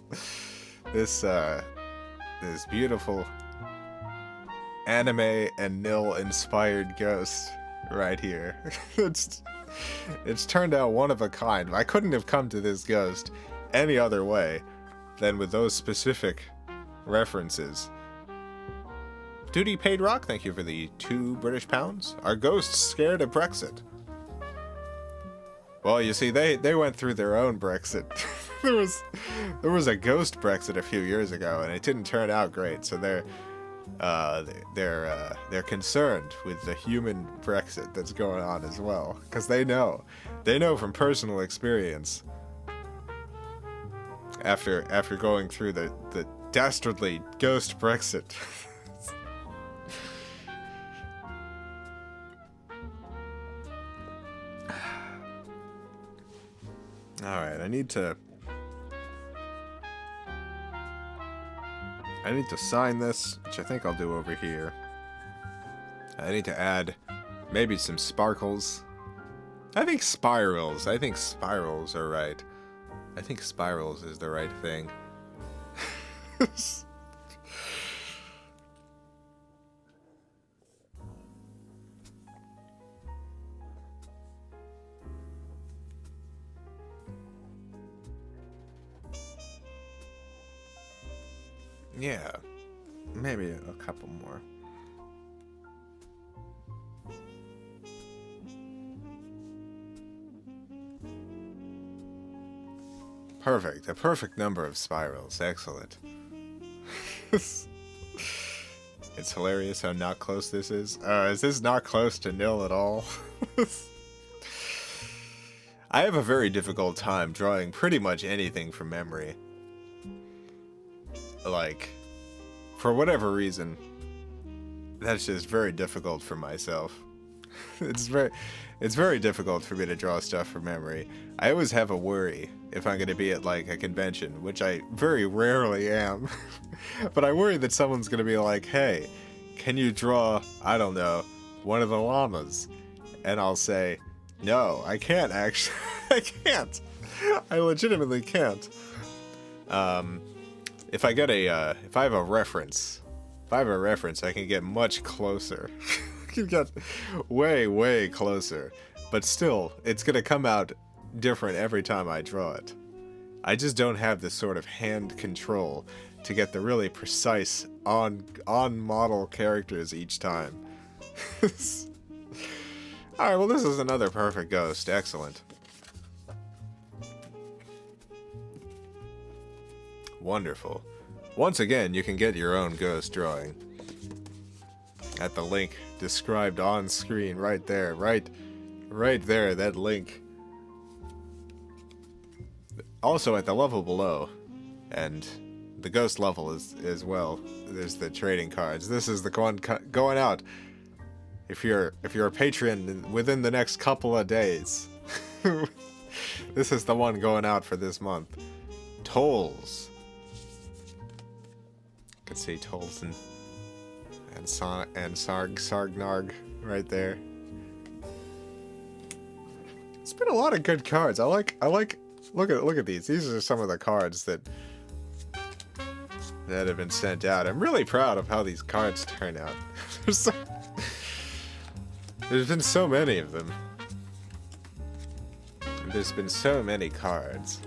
beautiful anime and Nil inspired ghost right here. It's turned out one of a kind. I couldn't have come to this ghost any other way than with those specific references. Duty Paid Rock, thank you for the £2 Are ghosts scared of Brexit? Well, you see, they went through their own Brexit. there was a ghost Brexit a few years ago, and it didn't turn out great. So they're concerned with the human Brexit that's going on as well, because they know from personal experience. After going through the dastardly ghost Brexit. Alright, I need to sign this, which I think I'll do over here. I need to add maybe some sparkles. I think spirals are right. I think spirals is the right thing. Yeah, maybe a couple more. Perfect. A perfect number of spirals. Excellent. It's hilarious how not close this is. Is this not close to nil at all? I have a very difficult time drawing pretty much anything from memory. Like, for whatever reason, that's just very difficult for myself. It's very difficult for me to draw stuff from memory. I always have a worry if I'm going to be at like a convention, which I very rarely am. But I worry that someone's going to be like, "Hey, can you draw, I don't know, one of the llamas?" And I'll say, "No, I can't actually. I can't. I legitimately can't." If I have a reference, I can get much closer. I can get way, way closer. But still, it's gonna come out different every time I draw it. I just don't have this sort of hand control to get the really precise on-model characters each time. Alright, well this is another perfect ghost. Excellent. Wonderful. Once again, you can get your own ghost drawing at the link described on screen right there, right there, that link. Also at the level below, and the ghost level is as well. There's the trading cards. This is the one going out. If you're a patron within the next couple of days, this is the one going out for this month. Tolls. You can see Tolls and Sargnarg right there. It's been a lot of good cards. I like look at these. These are some of the cards that have been sent out. I'm really proud of how these cards turn out. There's been so many of them. There's been so many cards.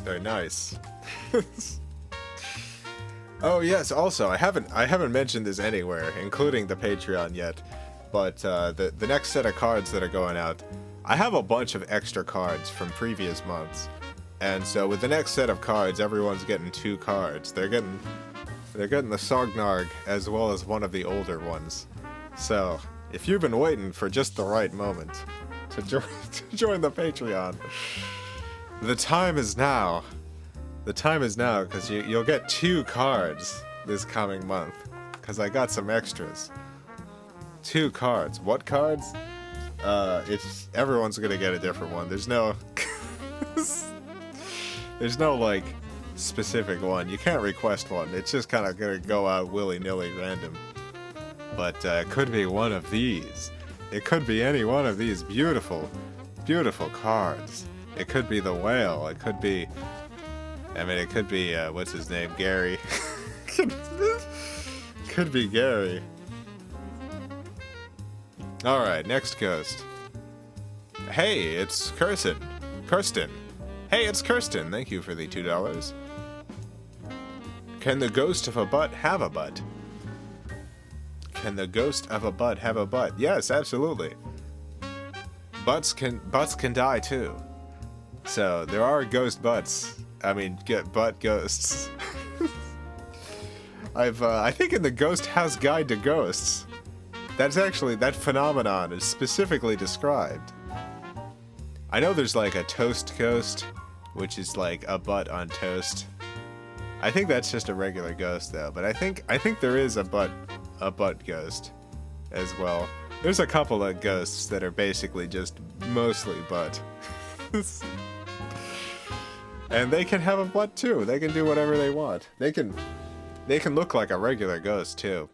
They're nice. Oh yes, also I haven't mentioned this anywhere, including the Patreon yet, but the next set of cards that are going out, I have a bunch of extra cards from previous months, and so with the next set of cards, everyone's getting 2 cards. They're getting the Sargnarg as well as one of the older ones. So if you've been waiting for just the right moment to join the Patreon, the time is now. The time is now, because you'll get 2 cards this coming month, because I got some extras. 2 cards. What cards? It's everyone's gonna get a different one. There's no like specific one. You can't request one. It's just kind of gonna go out willy-nilly random. But it could be one of these. It could be any one of these beautiful, beautiful cards. It could be the whale. It could be, it could be, what's his name? Gary. Could be Gary. Alright, next ghost. Hey, it's Kirsten. Hey, it's Kirsten. Thank you for the $2. Can the ghost of a butt have a butt? Can the ghost of a butt have a butt? Yes, absolutely. Butts can die too. So there are ghost butts. Get butt ghosts. I think in the Ghost House Guide to Ghosts, that phenomenon is specifically described. I know there's like a toast ghost, which is like a butt on toast. I think that's just a regular ghost though, but I think there is a butt ghost as well. There's a couple of ghosts that are basically just mostly butt. And they can have a butt too. They can do whatever they want. They can look like a regular ghost too.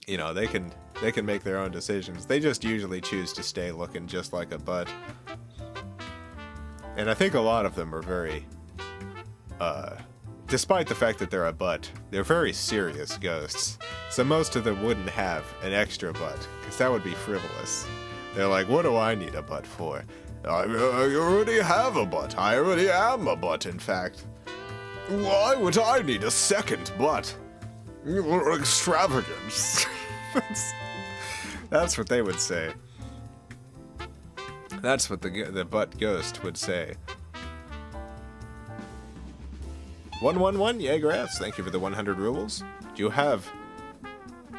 You know, they can make their own decisions. They just usually choose to stay looking just like a butt. And I think a lot of them are very despite the fact that they're a butt, they're very serious ghosts. So most of them wouldn't have an extra butt, because that would be frivolous. They're like, what do I need a butt for? I already have a butt. I already am a butt, in fact. Why would I need a second butt? You're extravagant. That's what they would say. That's what the butt ghost would say. 111 Jaeger, thank you for the 100 rubles. Do you have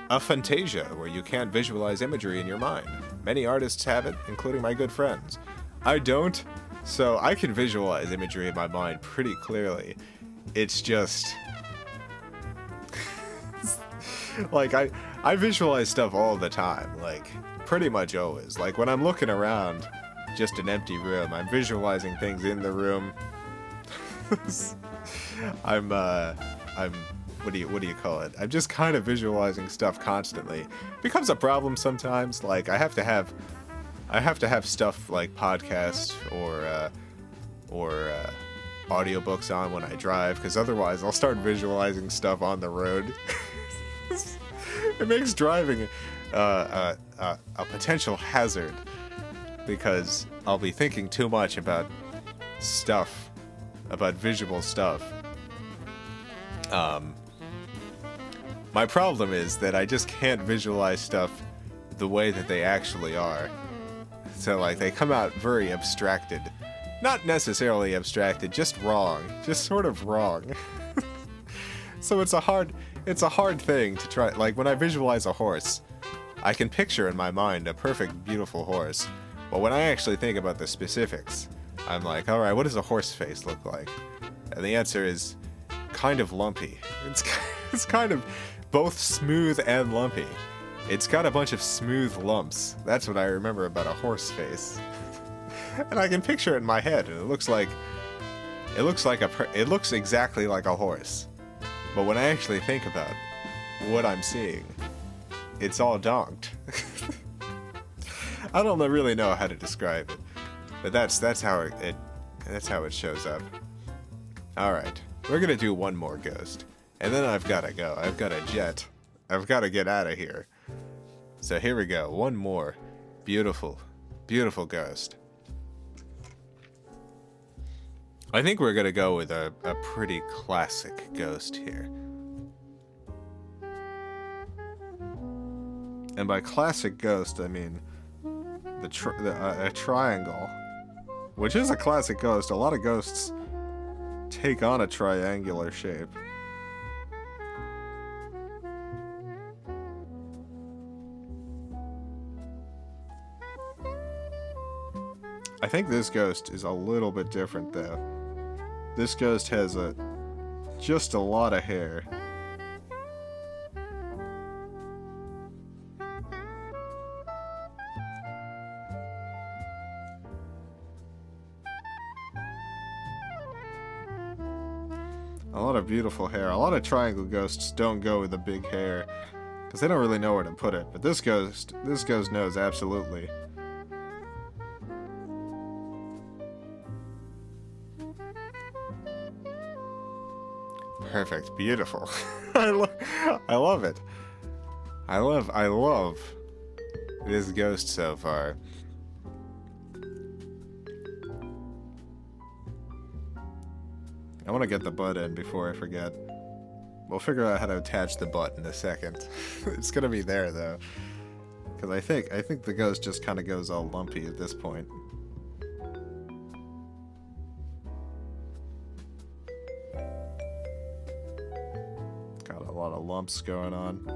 aphantasia, where you can't visualize imagery in your mind? Many artists have it, including my good friends. I don't, so I can visualize imagery in my mind pretty clearly. It's just... like, I visualize stuff all the time, like, pretty much always. Like, when I'm looking around just an empty room, I'm visualizing things in the room. I'm what do you call it? I'm just kind of visualizing stuff constantly. It becomes a problem sometimes. Like I have to have stuff like podcasts or audiobooks on when I drive, because otherwise I'll start visualizing stuff on the road. It makes driving a potential hazard, because I'll be thinking too much about visual stuff. My problem is that I just can't visualize stuff the way that they actually are. So like they come out very abstracted. Not necessarily abstracted, just wrong. Just sort of wrong. So it's a hard thing to try. Like when I visualize a horse, I can picture in my mind a perfect, beautiful horse. But when I actually think about the specifics, I'm like, alright, what does a horse face look like? And the answer is kind of lumpy. It's kind of both smooth and lumpy. It's got a bunch of smooth lumps. That's what I remember about a horse face. And I can picture it in my head, and it looks exactly like a horse. But when I actually think about what I'm seeing, it's all donked. I don't really know how to describe it, but that's how it shows up. All right, we're gonna do one more ghost, and then I've gotta go. I've got a jet. I've gotta get out of here. So here we go. One more beautiful, beautiful ghost. I think we're gonna go with a pretty classic ghost here. And by classic ghost, I mean a triangle, which is a classic ghost. A lot of ghosts take on a triangular shape. I think this ghost is a little bit different though. This ghost has just a lot of hair. A lot of beautiful hair. A lot of triangle ghosts don't go with the big hair because they don't really know where to put it. But this ghost knows absolutely. Perfect, beautiful. I love it. I love this ghost so far. I want to get the butt in before I forget. We'll figure out how to attach the butt in a second. It's gonna be there though, because I think the ghost just kind of goes all lumpy at this point. Got a lot of lumps going on.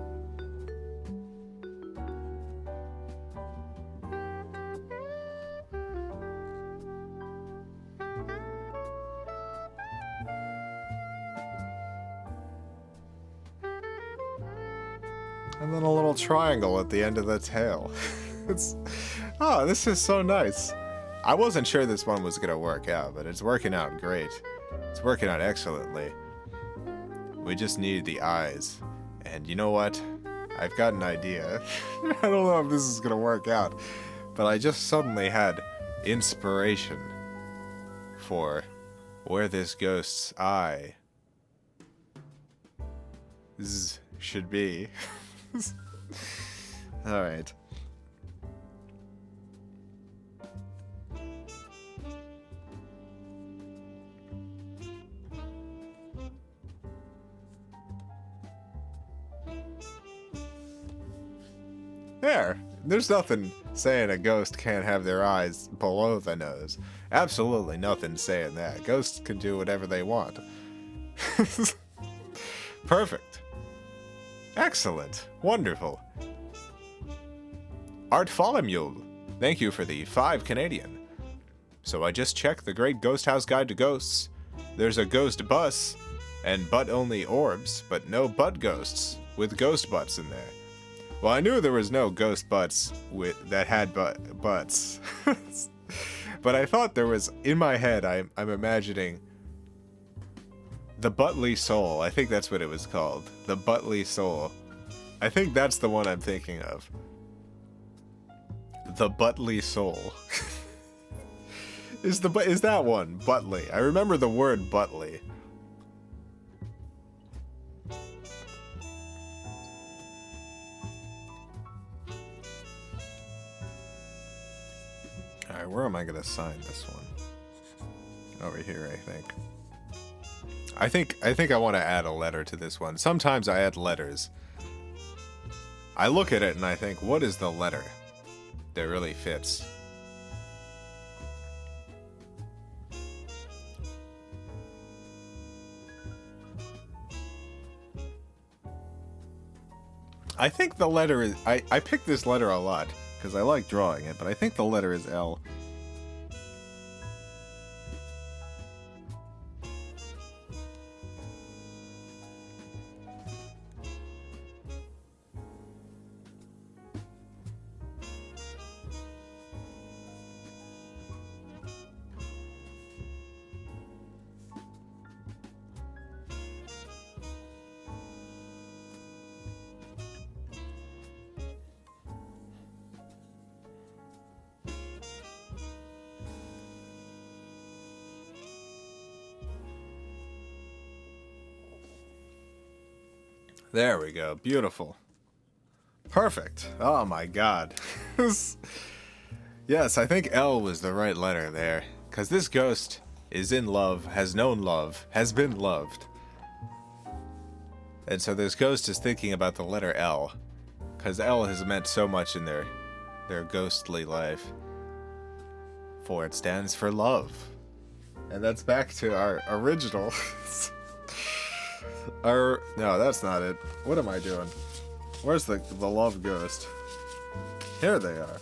And then a little triangle at the end of the tail. This is so nice. I wasn't sure this one was gonna work out, but it's working out great. It's working out excellently. We just need the eyes. And you know what? I've got an idea. I don't know if this is gonna work out, but I just suddenly had inspiration for where this ghost's eye should be. Alright. There! There's nothing saying a ghost can't have their eyes below the nose. Absolutely nothing saying that. Ghosts can do whatever they want. Perfect. Excellent. Wonderful. Art Follimule, thank you for the 5 Canadian. So I just checked the Great Ghost House Guide to Ghosts. There's a ghost bus and butt-only orbs, but no butt ghosts with ghost butts in there. Well, I knew there was no ghost butts that had butts. But I thought there was, in my head, I'm imagining the Butley Soul. I think that's what it was called. The Butley Soul. I think that's the one I'm thinking of. The Butley Soul. Is that one Butley? I remember the word Butley. Alright, where am I gonna sign this one? Over here, I think. I think I want to add a letter to this one. Sometimes I add letters. I look at it and I think, what is the letter that really fits? I think the letter is... I picked this letter a lot because I like drawing it, but I think the letter is L. There we go. Beautiful. Perfect. Oh my god. Yes, I think L was the right letter there. Because this ghost is in love, has known love, has been loved. And so this ghost is thinking about the letter L. Because L has meant so much in their ghostly life. For it stands for love. And that's back to our original. No, that's not it. What am I doing? Where's the love ghost? Here they are.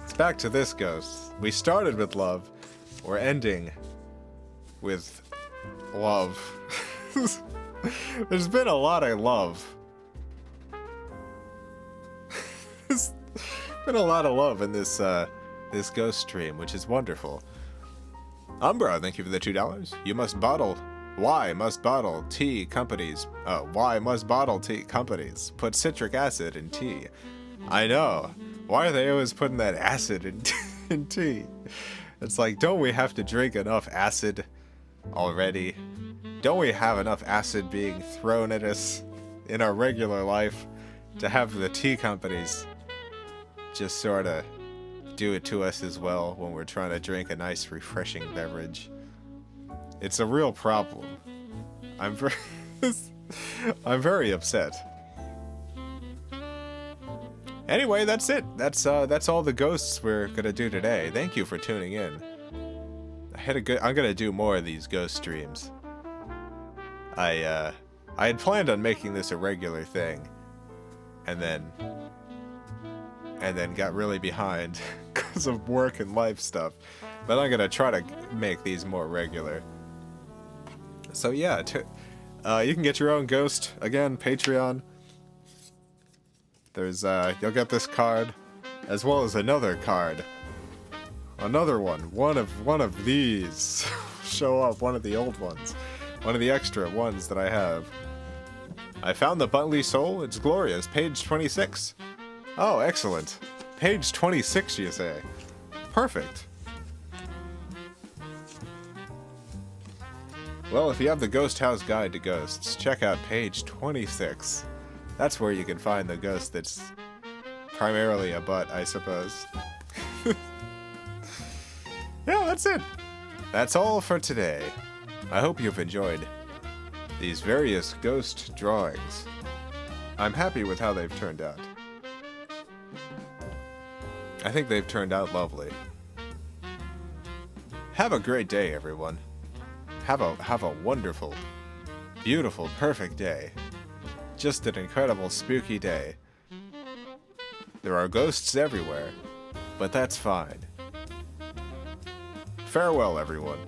It's back to this ghost. We started with love. We're ending with love. There's been a lot of love. There's been a lot of love in this this ghost stream, which is wonderful. Umbra, thank you for the $2. You must bottle. Why must bottle tea companies? Why must bottle tea companies put citric acid in tea? I know. Why are they always putting that acid in tea? It's like, don't we have to drink enough acid already? Don't we have enough acid being thrown at us in our regular life to have the tea companies just sort of do it to us as well when we're trying to drink a nice refreshing beverage? It's a real problem. I'm very upset. Anyway, that's it. That's all the ghosts we're gonna do today. Thank you for tuning in. I'm gonna do more of these ghost streams. I had planned on making this a regular thing, and then got really behind because of work and life stuff. But I'm gonna try to make these more regular. So yeah, you can get your own ghost again. Patreon. There's you'll get this card, as well as another card. Another one. One of these show up. One of the old ones. One of the extra ones that I have. I found the Buntley Soul. It's glorious. Page 26. Oh, excellent. Page 26, you say? Perfect. Well, if you have the Ghost House Guide to Ghosts, check out page 26. That's where you can find the ghost that's primarily a butt, I suppose. Yeah, that's it. That's all for today. I hope you've enjoyed these various ghost drawings. I'm happy with how they've turned out. I think they've turned out lovely. Have a great day, everyone. Have a wonderful, beautiful, perfect day. Just an incredible, spooky day. There are ghosts everywhere, but that's fine. Farewell, everyone.